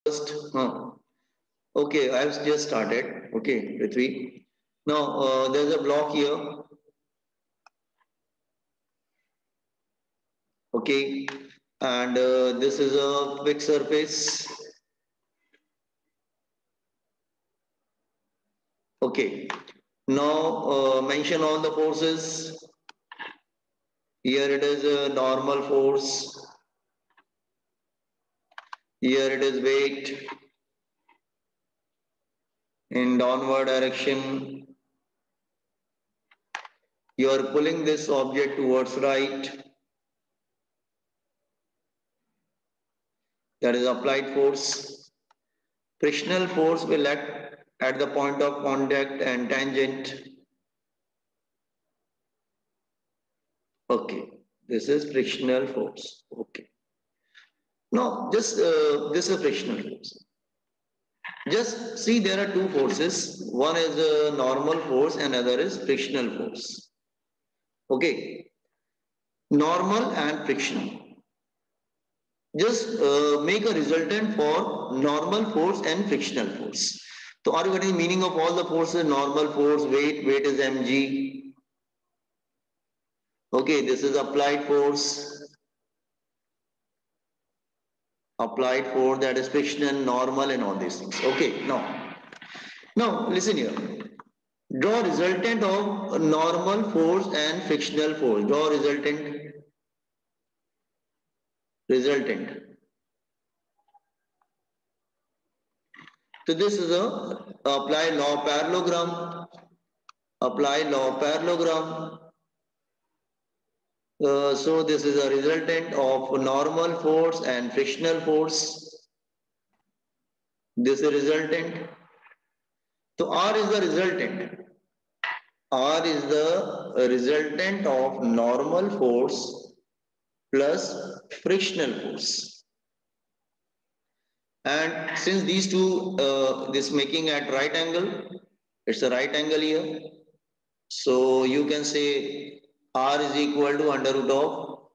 first. Okay, I've just started. Okay, Prithvi. Now there's a block here. Okay, and this is a quick surface. Okay, now mention all the forces. Here it is a normal force. Here it is weight in downward direction. You are pulling this object towards right. That is applied force. Frictional force will act at the point of contact and tangent. Okay, this is frictional force. Okay. Now, just this is frictional force. Just see there are two forces. One is a normal force and other is frictional force. Okay. Normal and frictional. Just make a resultant for normal force and frictional force. So are you getting the meaning of all the forces? Normal force, weight is mg. Okay, this is applied force. Applied force, that is frictional, normal and all these things. Okay, now listen here. Draw resultant of normal force and frictional force. Draw resultant. So this is a apply law parallelogram. Apply law parallelogram. So this is a resultant of normal force and frictional force. This is resultant. So R is the resultant. R is the resultant of normal force plus frictional force. And since these two, this making at right angle, it's a right angle here. So you can say R is equal to under root of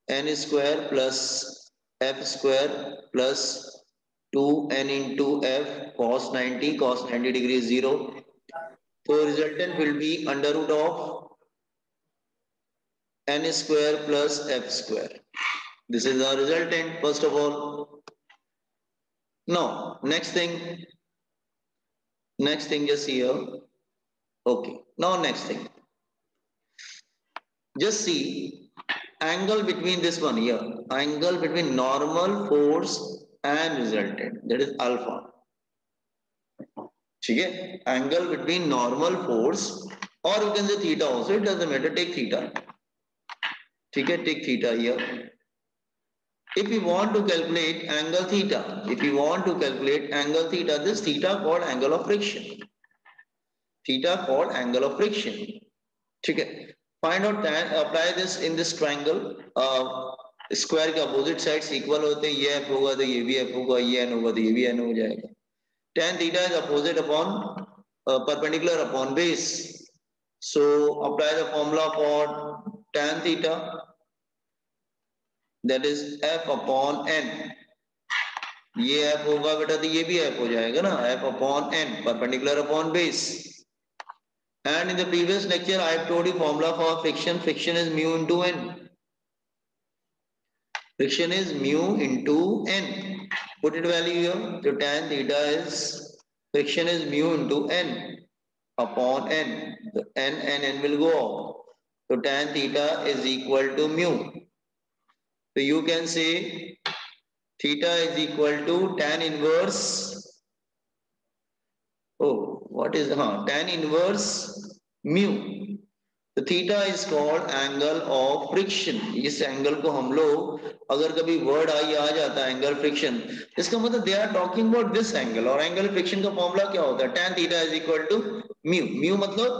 n square plus f square plus 2n into f cos 90 degrees 0. So resultant will be under root of n square plus f square. This is the resultant first of all. Now next thing just here. Okay, now next thing. Just see angle between this one here. Angle between normal force and resultant, that is alpha. Okay? Angle between normal force, or you can say theta also, it doesn't matter, take theta. Okay? Take theta here. If you want to calculate angle theta, this theta called angle of friction. Theta called angle of friction. Okay? Find out tan, apply this in this triangle. Square के opposite sides equal होते हैं, ये F होगा तो ये भी F होगा, ये एन होगा तो ये भी एन हो जाएगा. Tan theta is opposite upon perpendicular upon base. So apply the formula for tan theta, that is f upon n. ये f होगा बेटा तो ये भी f हो जाएगा ना, f upon n, perpendicular upon base. And in the previous lecture I have told you formula for friction. Friction is mu into n. Friction is mu into n. Put it value here. So tan theta is, friction is mu into n upon n. The n and n will go off. So tan theta is equal to mu. So you can say theta is equal to tan inverse. Oh, what is tan inverse mu. तो theta is called angle of friction. इस angle को हम लोग, अगर कभी word आ जाता है angle friction, इसका मतलब they are talking about this angle. और एंगल फ्रिक्शन का फॉर्मूला क्या होता है? tan theta is equal to mu. Mu मतलब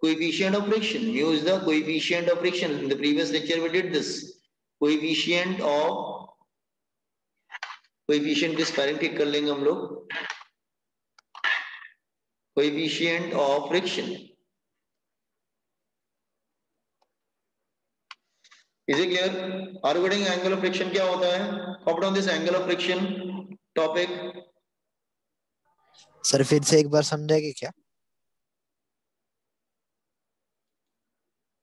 coefficient of friction. Mu is the coefficient of friction. In the previous lecture we did this. Coefficient की spelling ठीक कर लेंगे हम लोग. Coefficient of friction. Is it clear? Are getting angle of friction क्या होता है? Copy down this angle of friction topic. Sir फिर से एक बार समझाएंगे क्या?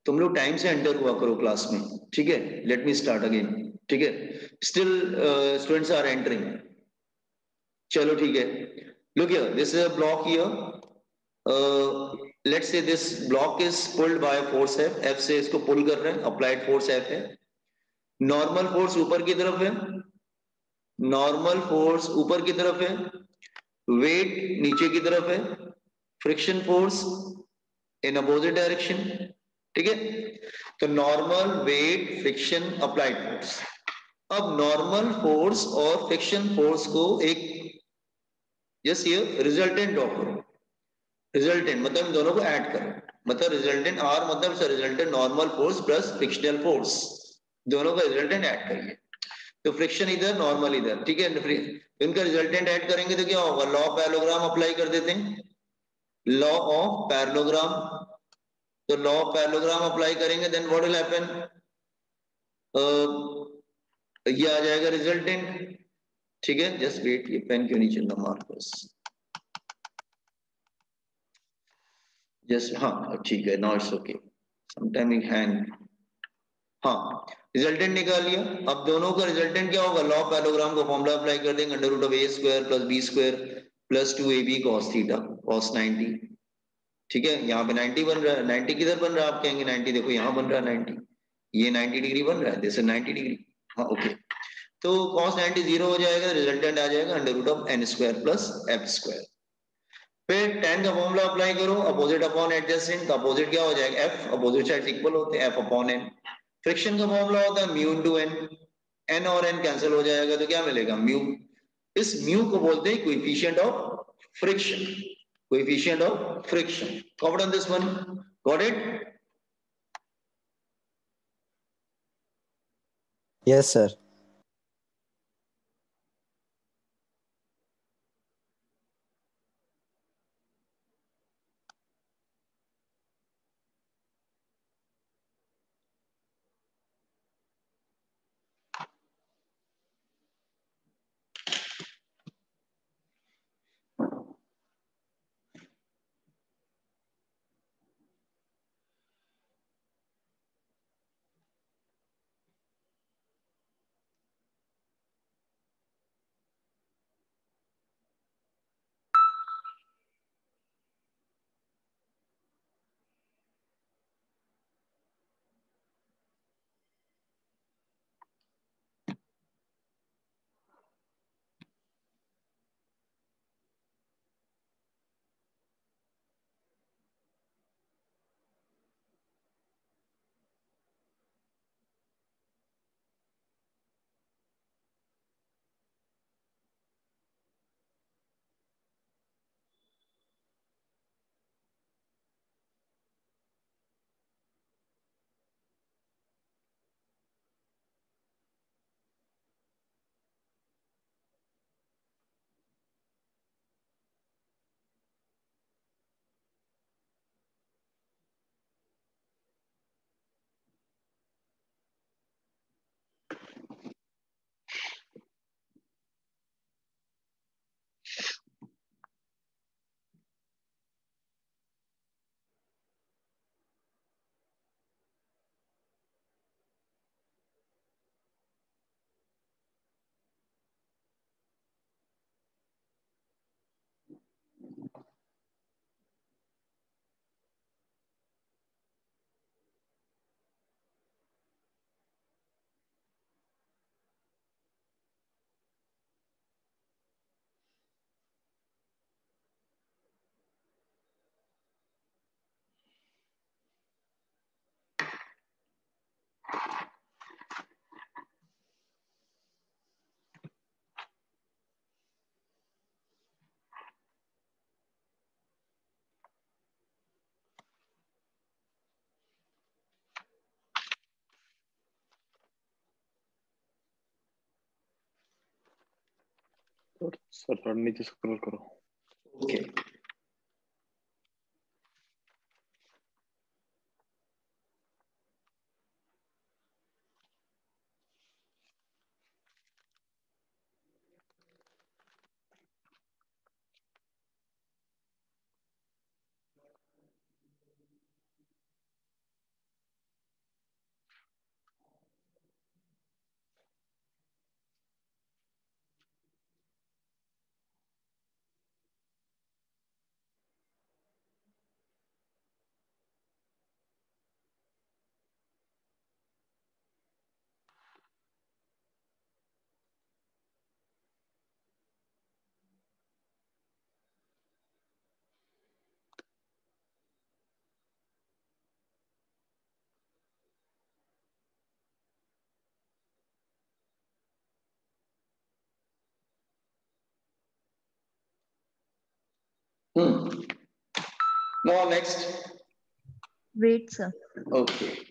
तुम लोग टाइम से एंटर हुआ करो क्लास में, ठीक है? लेट मी स्टार्ट अगेन, ठीक है? Still students are entering. चलो ठीक है। Look here, this is a block here. Let's say this block is pulled by force F, F से इसको पुल कर रहे हैं, अप्लाइड फोर्स एफ है। नॉर्मल फोर्स ऊपर की तरफ है, नॉर्मल फोर्स ऊपर की तरफ है, वेट नीचे की तरफ है, friction force in opposite direction, ठीक है? तो normal, weight, friction, applied force. अब नॉर्मल फोर्स और फ्रिक्शन फोर्स को एक जस्ट ये रिजल्टेंट ड्रॉ करो। रिजल्टेंट मतलब इन दोनों को ऐड करो, मतलब रिजल्टेंट आर मतलब resultant normal force plus frictional force, दोनों का रिजल्टेंट ऐड करिए। तो फ्रिक्शन इधर, नॉर्मल इधर, ठीक है? इनका रिजल्टेंट ऐड करेंगे तो क्या होगा? लॉ ऑफ पैरेललोग्राम अप्लाई कर देते हैं, लॉ ऑफ पैरेललोग्राम। तो लॉ ऑफ पैरेललोग्राम अप्लाई करेंगे, देन व्हाट विल हैपन? ये आ जाएगा रिजल्टेंट, ठीक है? जस्ट वेट, ये पेन क्यों नहीं चल रहा? मार्कर्स जस्ट, हाँ ठीक है, now it's okay, sometime it hang. हाँ, रिजल्टेंट निकाल लिया। अब दोनों का रिजल्टेंट क्या होगा? लॉ ऑफ पैरेललोग्राम को फॉर्मूला अप्लाई कर देंगे, under root of A square plus B square plus 2ab cos theta cos 90, ठीक है? यहाँ पे 90 बन रहा है, 90 किधर बन रहा है? आप कहेंगे 90 देखो यहाँ बन रहा है 90, ये 90 डिग्री बन रहा है, दिस इज 90 डिग्री। हाँ ओके, तो cos 90 जीरो हो जाएगा, रिजल्टेंट आ जाएगा under root of n square plus f square. फिर tan का फॉर्मूला अप्लाई करो, अपोजिट अपॉन एडजेसेंट, तो अपोजिट क्या हो जाएगा? f, अपोजिट साइड इक्वल होते हैं, f अपॉन n। फ्रिक्शन का फॉर्मूला होता है म्यू इनटू n, n और n कैंसिल हो जाएगा तो क्या मिलेगा? म्यू। इस म्यू को बोलते हैं coefficient of friction, coefficient of friction. Copy on this one, got it? Yes sir. Sir नीचे स्क्रॉल करो। Okay, Now next. Wait, sir. Okay.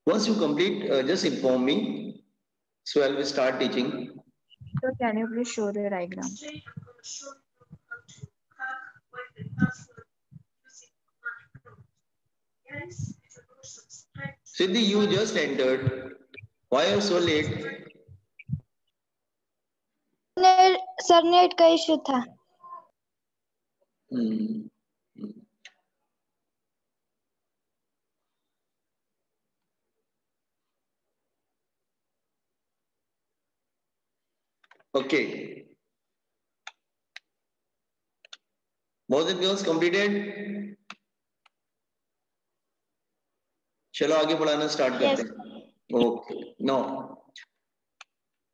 Once you complete, just inform me. So I will start teaching. So can you please show the diagram? Siddhi, you just entered. Why are you so late? Sir net का issue था। Okay. Boys and girls completed? चलो आगे पढ़ाना start करते हैं। Okay no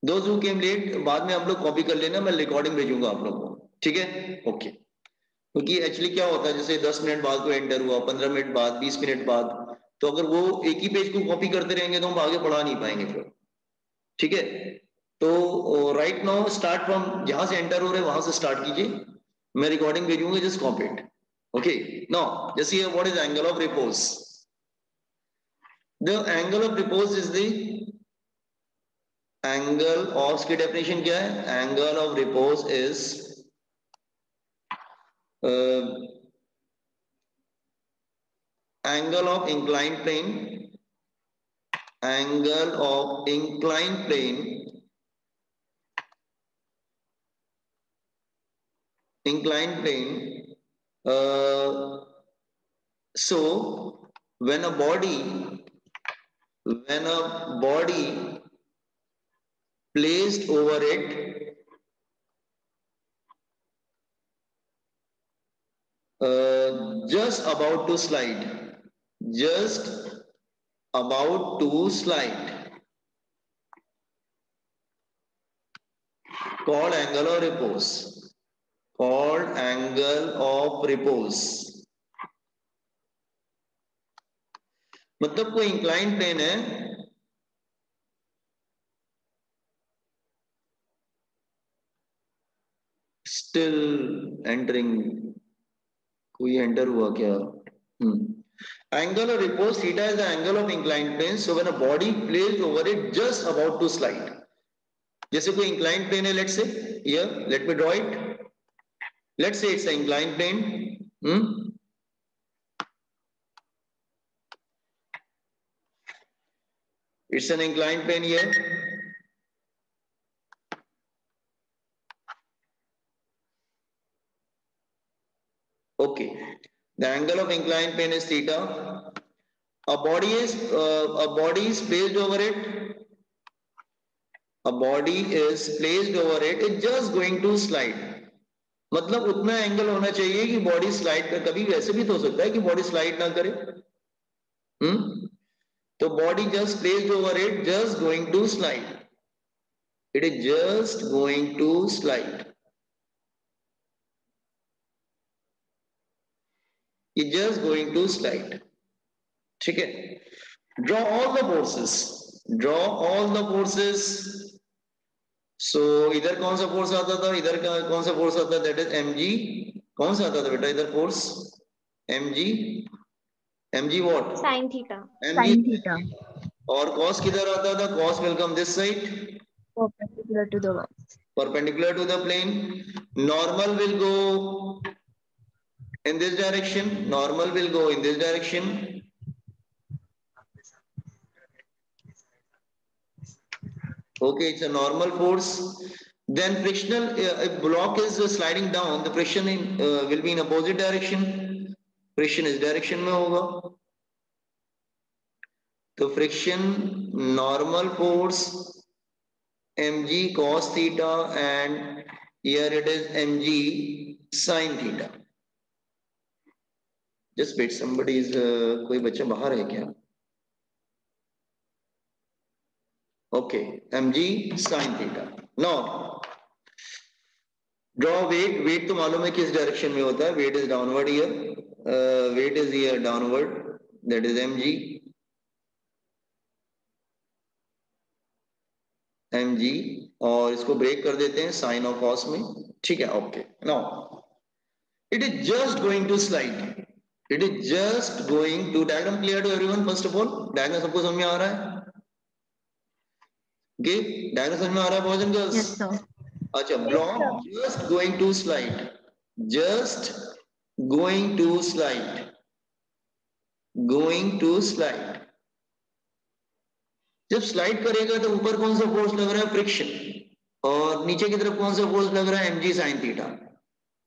those who came late बाद में आप लोग कॉपी कर लेना, मैं रिकॉर्डिंग भेजूंगा आप लोगों को, ठीक है? ओके क्योंकि एक्चुअली क्या होता है, जैसे 10 मिनट बाद कोई एंटर हुआ, 15 मिनट बाद, 20 मिनट बाद, तो अगर वो एक ही पेज को कॉपी करते रहेंगे तो हम आगे पढ़ा नहीं पाएंगे फिर, ठीक है? तो राइट नाउ स्टार्ट फ्रॉम जहां से एंटर हो रहे हैं वहां से स्टार्ट कीजिए, मैं रिकॉर्डिंग भेजूंगा, just copy it. Okay now जैसे what is angle of repose? The angle of repose is the angle of, इसकी definition क्या है? Angle of repose is angle of inclined plane, angle of inclined plane, inclined plane. So when a body placed over it just about to slide, called angle of repose, मतलब कोई incline plane है, still entering, कोई enter हुआ क्या? Angle of repose theta is the angle of inclined plane, so when a body placed over it just about to slide, जैसे कोई inclined plane है, let's say here, let me draw it, let's say it's an inclined plane, it's an inclined plane here, okay, the angle of inclined plane is theta, a body is placed over it, it's just going to slide, मतलब उतना angle होना चाहिए कि body slide कर, कभी वैसे भी तो हो सकता है कि बॉडी स्लाइड ना करे, तो body just placed over it, just going to slide, it is just going to slide, ये जस्ट गोइंग टू स्लाइड, ठीक है? Draw all the forces, so इधर कौन सा फोर्स आता था, इधर का कौन सा फोर्स आता था, दैट इज mg, कौन सा आता था बेटा इधर force? mg what? Sine theta. Sin theta. और cos किधर आता था? cos will come this side, Perpendicular to the wall. perpendicular to the plane, normal will go in this direction, normal will go in this direction. Okay, it's a normal force. Then frictional, if block is sliding down, the friction will be in opposite direction. Friction is direction में होगा. तो friction normal force mg cos theta and here it is mg sin theta. Just wait, somebody is कोई बच्चा बाहर है क्या? Okay, mg sin theta. Now draw weight. Weight तो मालूम है किस डायरेक्शन में होता है. Weight is downward here. Weight is here downward. That is mg. mg और इसको ब्रेक कर देते हैं साइन ऑफ कॉस में. ठीक है. Okay. Now it is just going to slide. It is just going to. Diagram clear to everyone? First of all, diagram सबको समझ में आ रहा है? Okay, diagram समझ में आ रहा है boys and girls? Yes, sir. अच्छा, block just going to slide. Just going to slide. Going to slide. जब स्लाइड करेगा तो ऊपर कौन सा फोर्स लग रहा है? फ्रिक्शन. और नीचे की तरफ कौन सा फोर्स लग रहा है? mg sin theta.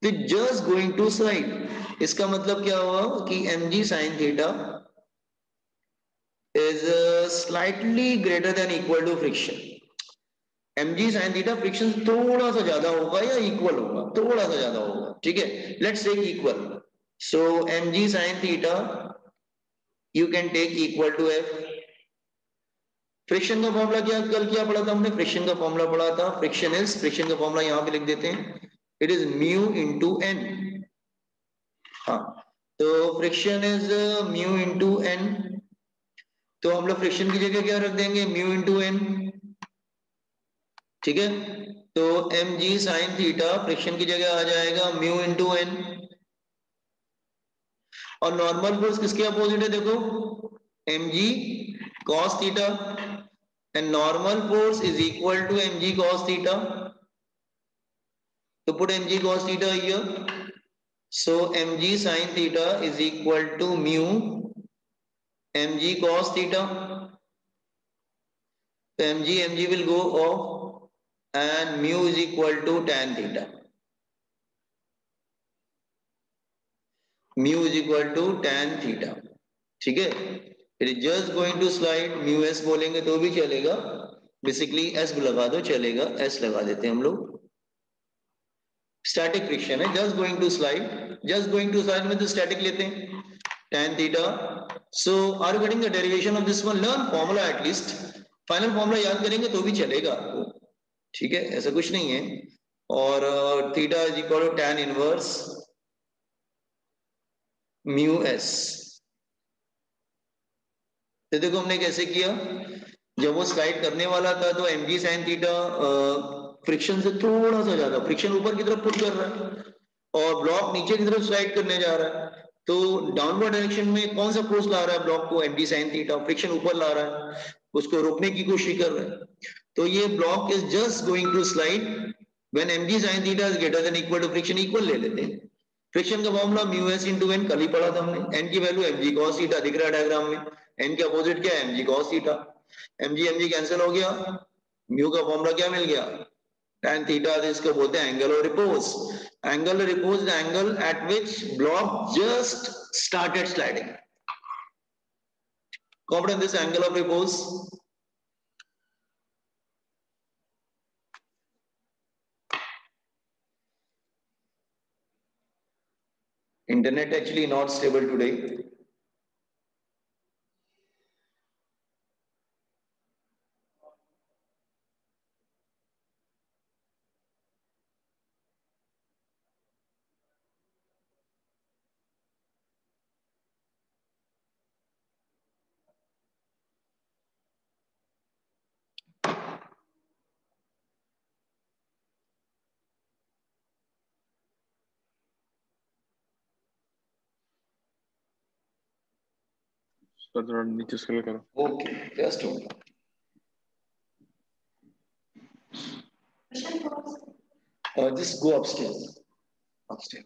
तो जस्ट गोइंग टू स्लाइड, इसका मतलब क्या हुआ कि mg sin theta is slightly greater than equal to friction. mg sin theta friction थोड़ा सा ज्यादा होगा या इक्वल होगा? थोड़ा सा ज्यादा होगा. ठीक है, let's take equal. So mg sin theta you can take equal to f. Friction का फॉर्मूला कल क्या पढ़ा था हमने? फ्रिक्शन का फॉर्मूला पढ़ा था. फ्रिक्शन का फॉर्मूला यहां पे लिख देते हैं. It is mu into N. हाँ, तो friction is mu into N. तो हम लोग फ्रिक्शन की जगह क्या रख देंगे? Mu into N. ठीक है, तो M G sine theta friction की जगह आ जाएगा म्यू इंटू एन. और नॉर्मल फोर्स किसके अपोजिट है? देखो, एम जी cos theta and normal force is equal to mg cos theta. So put mg cos theta here. So mg sin theta is equal to mu mg cos theta. So mg will go off and mu is equal to tan theta. Mu is equal to tan theta. ठीक है, it is just going to slide. Mu S बोलेंगे तो भी चलेगा, basically S लगा दो चलेगा, S लगा देते हैं हम लोग. स्टैटिक फ्रिक्शन है, just going to slide. Just going to slide में तो स्टैटिक लेते हैं, tan theta. So are you getting the derivation of this one? Learn formula at least. Final formula याद करेंगे तो भी चलेगा आपको. ठीक है, ऐसा कुछ नहीं है. और theta is equal to tan inverse mu S. तो देखो हमने कैसे किया. जब वो स्लाइड करने वाला था तो mg sin थीटा फ्रिक्शन से थोड़ा सा ज्यादा, फ्रिक्शन ऊपर की तरफ पुश कर रहा है और ब्लॉक नीचे की तरफ स्लाइड करने जा रहा है. तो डाउनवर्ड डायरेक्शन में कौन सा फोर्स ला रहा है ब्लॉक को? mg sin theta. फ्रिक्शन ऊपर ला रहा है, उसको रोकने की कोशिश कर रहा है. तो ये block is just going to slide when mg sin theta is greater than equal to friction. Equal ले लेते हैं. फ्रिक्शन का formula mu S into N कल ही पढ़ा था हमने. एन की वैल्यू mg cos थीटा दिख रहा है डायग्राम में. एन के अपोजिट क्या है? mg cos theta. mg cancel हो गया. म्यू का फॉर्मूला क्या मिल गया? tan theta. इसको बोलते हैं angle of repose. Angle of repose the angle eight which block just started sliding. Comprehend this angle of repose. Internet actually not stable today. Sir थोड़ा नीचे स्क्रॉल करो. Okay, just hold on. Just go upstairs. Upstairs.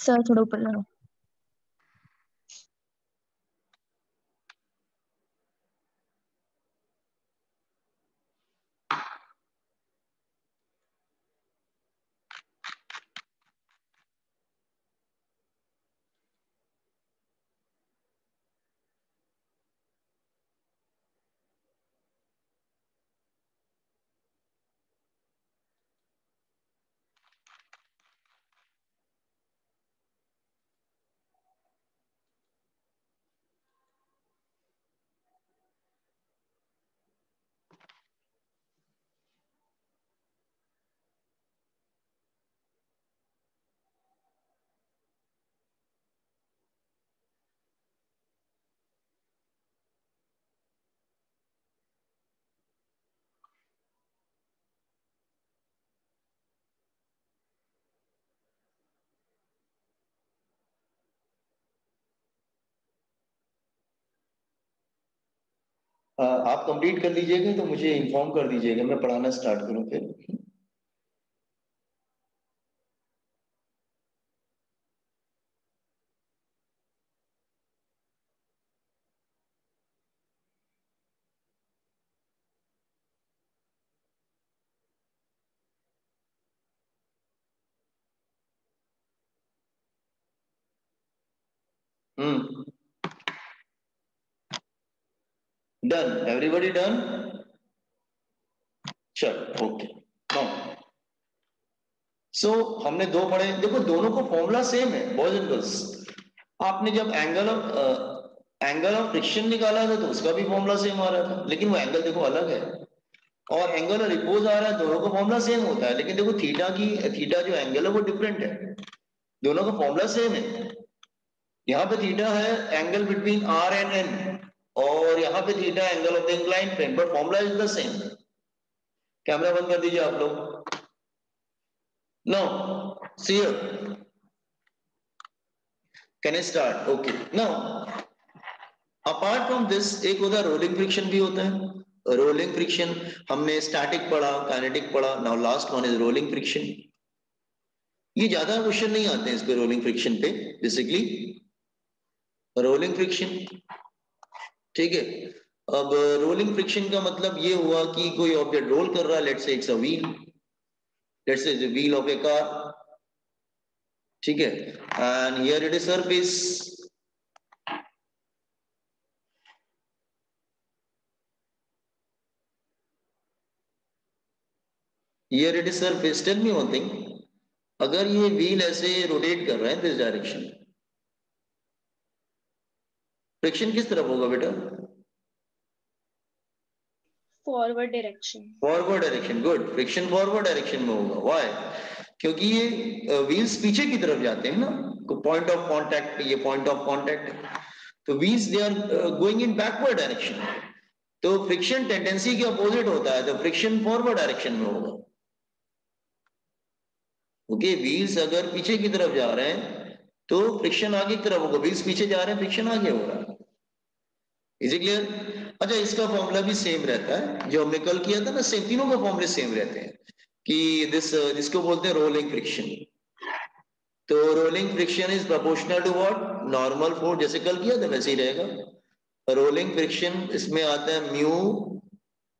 Sir थोड़ा ऊपर लाओ। आप complete कर लीजिएगा तो मुझे इन्फॉर्म कर दीजिएगा, मैं पढ़ाना स्टार्ट करूँ फिर। Done, everybody done? चलो ओके। नाउ सो हमने दो पढ़े, देखो दोनों को फॉर्मूला सेम है बॉयज एंड गर्ल्स। आपने जब एंगल ऑफ फ्रिक्शन निकाला था तो उसका भी फॉर्मूला सेम आ रहा था, लेकिन वो एंगल देखो अलग है। और एंगल रिपोज आ रहा है, दोनों का फॉर्मूला सेम होता है, लेकिन देखो थीटा जो एंगल है वो डिफरेंट है। दोनों का फॉर्मूला सेम है। यहाँ पे थीटा है angle between R and N, और यहाँ पे theta angle of the inclined plane, but formula is the same. Camera बंद कर दीजिए आप लोग। No see you, can I start? Okay now apart from this एक होता है रोलिंग फ्रिक्शन भी होता है। रोलिंग फ्रिक्शन हमने स्टैटिक पढ़ा, काइनेटिक पढ़ा, now last one is rolling friction. ये ज्यादा क्वेश्चन नहीं आते हैं इस पे, रोलिंग फ्रिक्शन पे बेसिकली। रोलिंग फ्रिक्शन ठीक है। अब रोलिंग फ्रिक्शन का मतलब ये हुआ कि कोई ऑब्जेक्ट रोल कर रहा है, let's say it's a wheel, let's say it's a wheel of A car, ठीक है, and here it is surface. Here it is surface. Tell me one thing. अगर ये व्हील ऐसे रोटेट कर रहा है दिस डायरेक्शन, फ्रिक्शन किस तरफ होगा बेटा? Forward direction. Forward direction, good. Friction forward direction में होगा। व्हाई? क्योंकि ये व्हील्स पीछे की तरफ जाते हैं ना, पॉइंट ऑफ कांटेक्ट, ये पॉइंट ऑफ कांटेक्ट, तो wheels they are going in backward direction. तो फ्रिक्शन टेंडेंसी के अपोजिट होता है, तो फ्रिक्शन फॉरवर्ड डायरेक्शन में होगा। ओके, व्हील्स अगर पीछे की तरफ जा रहे हैं तो फ्रिक्शन आगे की तरफ होगा, व्हील्स पीछे जा रहे हैं फ्रिक्शन आगे हो रहा है। Is it clear? अच्छा, इसका फॉर्मूला भी सेम रहता है जो हमने कल किया था ना, सेम, तीनों का फॉर्मूले सेम रहते हैं कि जिसको बोलते हैं रोलिंग फ्रिक्शन। तो rolling friction is proportional to what? Normal force, जैसे कल किया था वैसे ही रहेगा। रोलिंग फ्रिक्शन इसमें आता है म्यू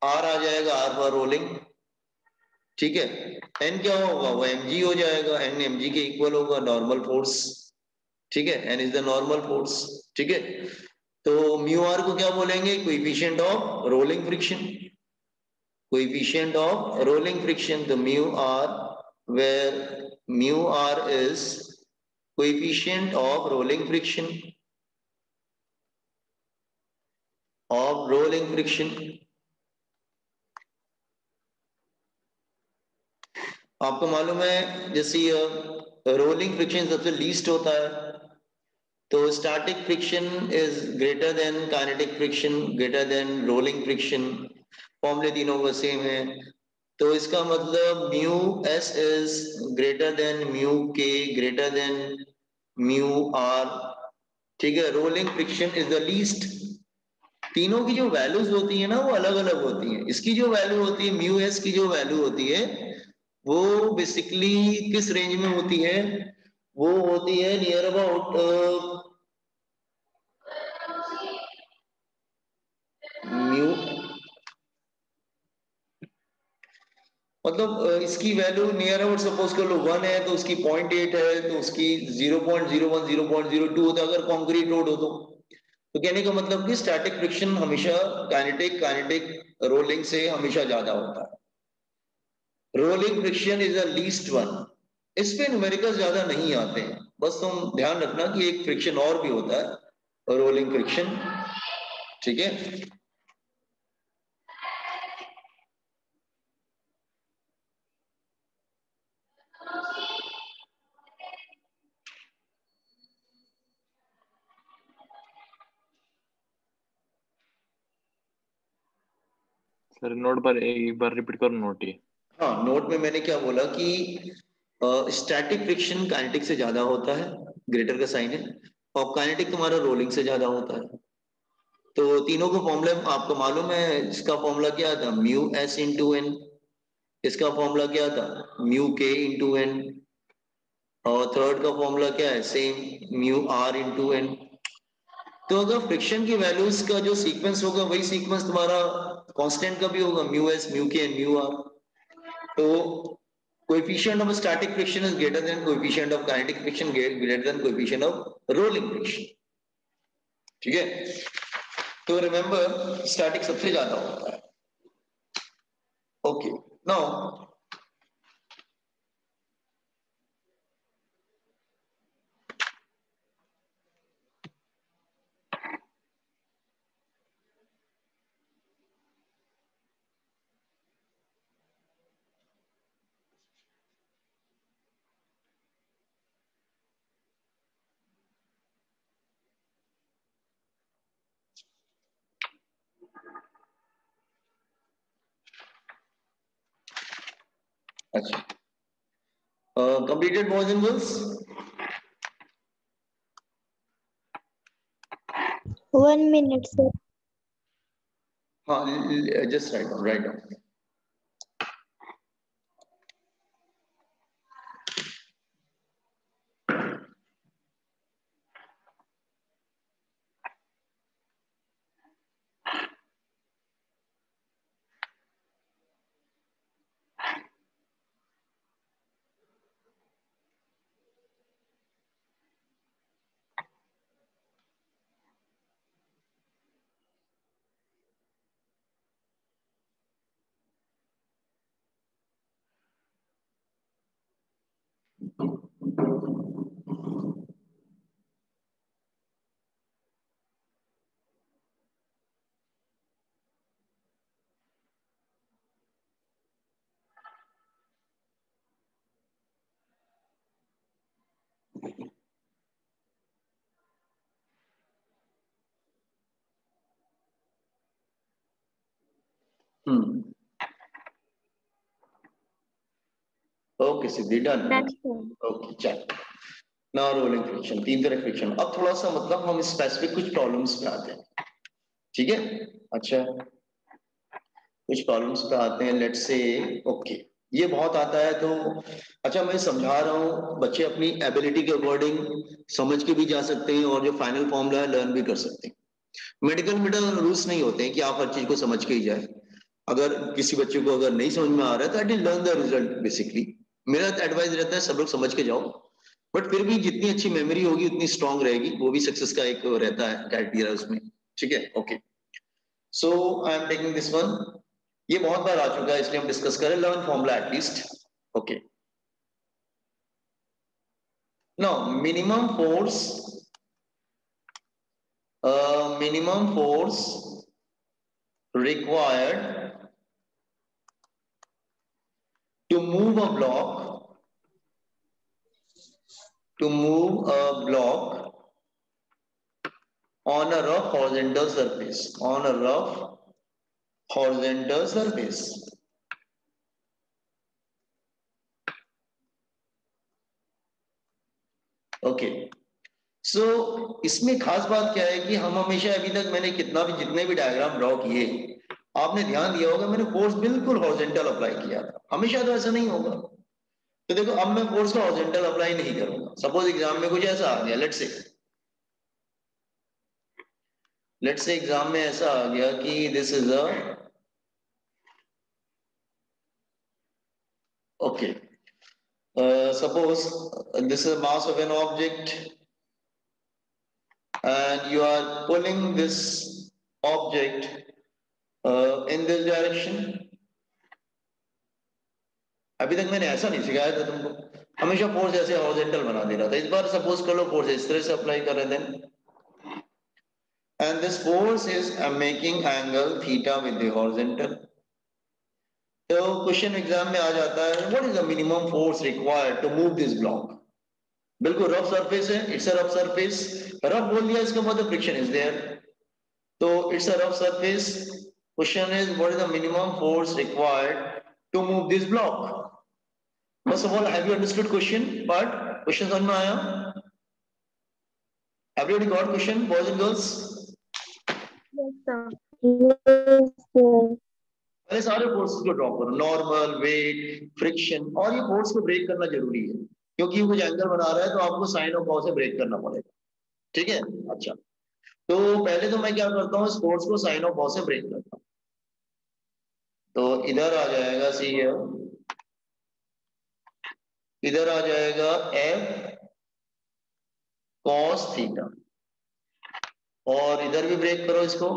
आर आ जाएगा, आर फॉर रोलिंग, ठीक है। एन क्या होगा? वो mg हो जाएगा, एन mg के इक्वल होगा, नॉर्मल फोर्स, ठीक है, N is the normal force, ठीक है। तो म्यू आर को क्या बोलेंगे? Coefficient of rolling friction, coefficient of rolling friction, तो mu R, where mu R is coefficient of rolling friction, of rolling friction. आपको मालूम है जैसे रोलिंग फ्रिक्शन सबसे लीस्ट होता है, तो static friction is greater then kinetic friction, greater than rolling friction. फॉर्मूले तीनों का सेम है, तो इसका मतलब mu S is greater then mu के, ग्रेटर देन म्यू आर, ठीक है। Rolling friction is the least. तीनों की जो वैल्यूज होती है ना वो अलग अलग होती है। इसकी जो वैल्यू होती है म्यू एस की जो वैल्यू होती है वो बेसिकली किस रेंज में होती है? वो होती है नियर अबाउट म्यू, मतलब इसकी वैल्यू नियर अबाउट सपोज कर लो 1 है तो उसकी 0.8 है तो उसकी 0.01 0.02 होता है अगर कंक्रीट रोड हो तो कहने का मतलब कि स्टैटिक फ्रिक्शन हमेशा काइनेटिक रोलिंग से हमेशा ज्यादा होता है। Rolling friction is the least one. इस पे न्यूमेरिकल ज्यादा नहीं आते हैं, बस तुम ध्यान रखना कि एक फ्रिक्शन और भी होता है, रोलिंग फ्रिक्शन। ठीक है, सर नोट पर एक बार रिपीट करो नोट ये। हाँ नोट में मैंने क्या बोला कि स्टैटिक फ्रिक्शन काइनेटिक से ज्यादा होता है, ग्रेटर का साइन है, और काइनेटिक तुम्हारा रोलिंग से ज्यादा होता है। तो तीनों का फॉर्मूला आपको मालूम है, इसका फॉर्मूला क्या था, म्यू एस इंटू एन। इसका फॉर्मूला क्या था, म्यू के इंटू एन। और थर्ड का फॉर्मूला क्या है, same mu R into N. तो अगर फ्रिक्शन की वैल्यूज का जो सीक्वेंस होगा वही सीक्वेंस तुम्हारा कांस्टेंट का भी होगा, म्यू एस म्यू के एंड म्यू आर। तो coefficient of static friction is greater then coefficient of kinetic friction, greater than coefficient of rolling friction. ठीक है, तो रिमेंबर स्टैटिक सबसे ज्यादा होता है। ओके, नाउ अच्छा, completed boys and girls? 1 minute, sir. हाँ, just write down. Okay Siddhi, done. That's all. Okay चल, नाउ रोलिंग फ्रिक्शन, तीन तरह फ्रिक्शन। अब थोड़ा सा मतलब हम स्पेसिफिक कुछ प्रॉब्लम्स पे आते हैं। ठीक है, अच्छा कुछ प्रॉब्लम्स पे आते हैं, लेट्स से ओके ये बहुत आता है तो अच्छा मैं समझा रहा हूँ, बच्चे अपनी एबिलिटी के अकॉर्डिंग समझ के भी जा सकते हैं और जो फाइनल फॉर्मूला है लर्न भी कर सकते हैं। मेडिकल में रूल्स नहीं होते हैं कि आप हर चीज को समझ के ही जाए। अगर किसी बच्चे को अगर नहीं समझ में आ रहा है तो I learn the result basically. मेरा एडवाइस रहता है सब लोग समझ के जाओ, बट फिर भी जितनी अच्छी मेमोरी होगी उतनी स्ट्रांग रहेगी, वो भी सक्सेस का एक रहता है क्राइटेरिया उसमें। ठीक है, okay so I am taking this one. ये बहुत बार आ चुका है इसलिए हम डिस्कस करें, learn formula at least. Okay, now minimum force required to move a block on a rough horizontal surface, okay so इसमें खास बात क्या है कि हम हमेशा अभी तक मैंने जितने भी डायग्राम ड्रॉ किए, आपने ध्यान दिया होगा मैंने फोर्स बिल्कुल हॉरिजॉन्टल अप्लाई किया था, हमेशा तो ऐसा नहीं होगा। तो देखो अब मैं फोर्स का हॉरिजॉन्टल अप्लाई नहीं करूंगा। सपोज एग्जाम में कुछ ऐसा आ गया, लेट्स से एग्जाम में ऐसा आ गया कि this is a okay, suppose this is mass of an object and you are pulling this object in this direction. अभी तक मैंने ऐसा नहीं सिखाया था तुमको, हमेशा फोर्स ऐसे हॉरिजॉन्टल बना दे रहा था। इस बार सपोज कर लो फोर्स इस तरह से अप्लाई कर रहे थे and this force is making angle theta with the horizontal. तो क्वेश्चन एग्जाम में आ जाता है what is the minimum force required to move this block. बिल्कुल रफ सरफेस है, it's a rough surface, rough बोल दिया इसका मतलब फ्रिक्शन इज देयर, तो it's a rough surface. Question is what is the minimum force required to move this block. First of all have you understood question part? Question समझ में आया? Everybody got question boys and girls? Yes, sir. Yes, sir. पहले सारे forces को draw करो, normal, weight, friction, और ये force को ब्रेक करना जरूरी है क्योंकि ये कुछ एंगल बना रहा है तो आपको साइन और कॉस से ब्रेक करना पड़ेगा। ठीक है, अच्छा तो पहले तो मैं क्या करता हूँ, इस फोर्स को साइन और कॉस से ब्रेक करता हूँ। तो इधर आ जाएगा सी, इधर आ जाएगा एफ कॉस थीटा, और इधर भी ब्रेक करो इसको,